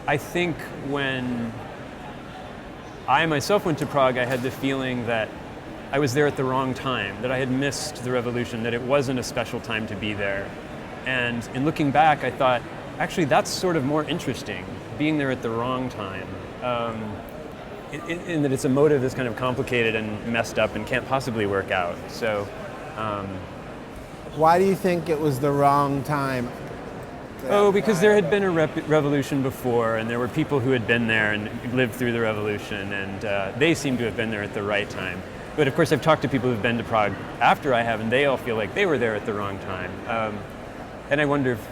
I think when I myself went to Prague, I had the feeling that I was there at the wrong time, that I had missed the revolution, that it wasn't a special time to be there. And in looking back, I thought, actually, that's sort of more interesting, being there at the wrong time. In that it's a motive that's kind of complicated and messed up and can't possibly work out. So, why do you think it was the wrong time? Because there had been a revolution before, and there were people who had been there and lived through the revolution, and they seem to have been there at the right time. But of course, I've talked to people who've been to Prague after I have, and they all feel like they were there at the wrong time. And I wonder if,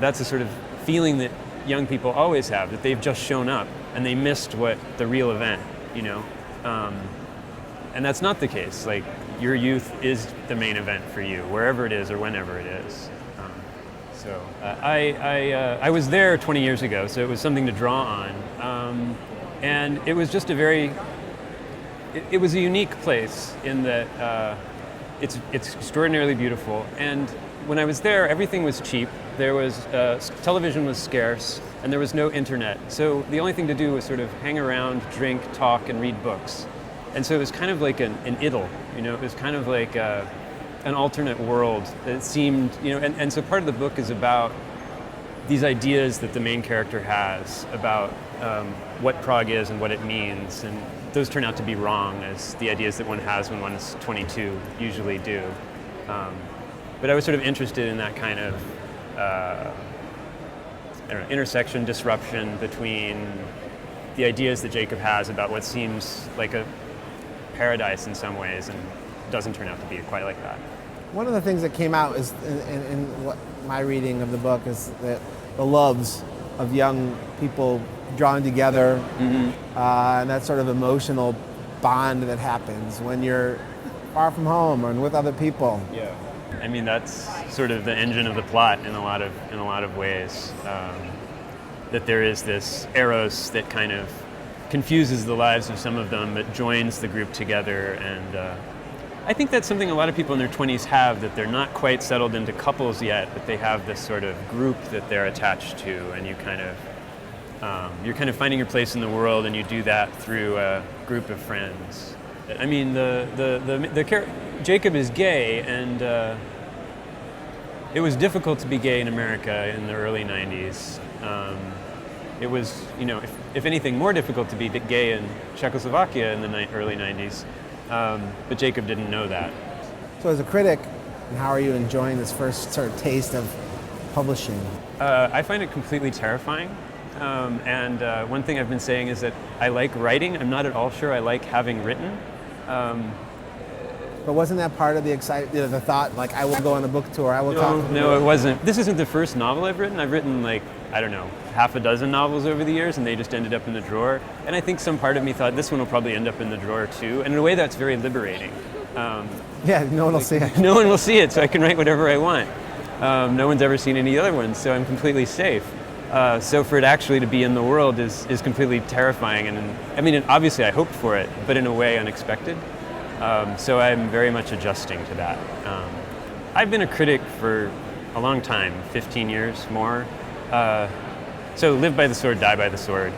that's a sort of feeling that young people always have, that they've just shown up and they missed the real event, and that's not the case. Like, your youth is the main event for you, wherever it is or whenever it is. I was there 20 years ago, so it was something to draw on, and it was just it was a unique place in that it's extraordinarily beautiful. And when I was there, everything was cheap. There was television was scarce, and there was no internet. So the only thing to do was sort of hang around, drink, talk, and read books. And so it was kind of like an idyll. It was kind of like an alternate world that seemed, and so part of the book is about these ideas that the main character has about what Prague is and what it means, and those turn out to be wrong, as the ideas that one has when one's 22 usually do. But I was sort of interested in that kind of intersection, disruption between the ideas that Jacob has about what seems like a paradise in some ways and doesn't turn out to be quite like that. One of the things that came out is in what my reading of the book is that the loves of young people drawn together, and that sort of emotional bond that happens when you're far from home and with other people. Yeah, I mean, that's sort of the engine of the plot in a lot of ways. That there is this eros that kind of confuses the lives of some of them, but joins the group together. And I think that's something a lot of people in their 20s have, that they're not quite settled into couples yet, but they have this sort of group that they're attached to, and you're kind of finding your place in the world, and you do that through a group of friends. I mean, Jacob is gay, and it was difficult to be gay in America in the early 90s. It was, if anything, more difficult to be gay in Czechoslovakia in the early 90s. But Jacob didn't know that. So as a critic, how are you enjoying this first sort of taste of publishing? I find it completely terrifying. And one thing I've been saying is that I like writing. I'm not at all sure I like having written. But wasn't that part of the the thought, like, I will go on a book tour, I will talk? No, it wasn't. This isn't the first novel I've written. I've written, half a dozen novels over the years, and they just ended up in the drawer. And I think some part of me thought this one will probably end up in the drawer too. And in a way, that's very liberating. Yeah, no one will see it. No one will see it, so I can write whatever I want. No one's ever seen any other ones, so I'm completely safe. So for it actually to be in the world is completely terrifying. And I mean, obviously I hoped for it, but in a way unexpected. So I'm very much adjusting to that. I've been a critic for a long time, 15 years more. So live by the sword, die by the sword.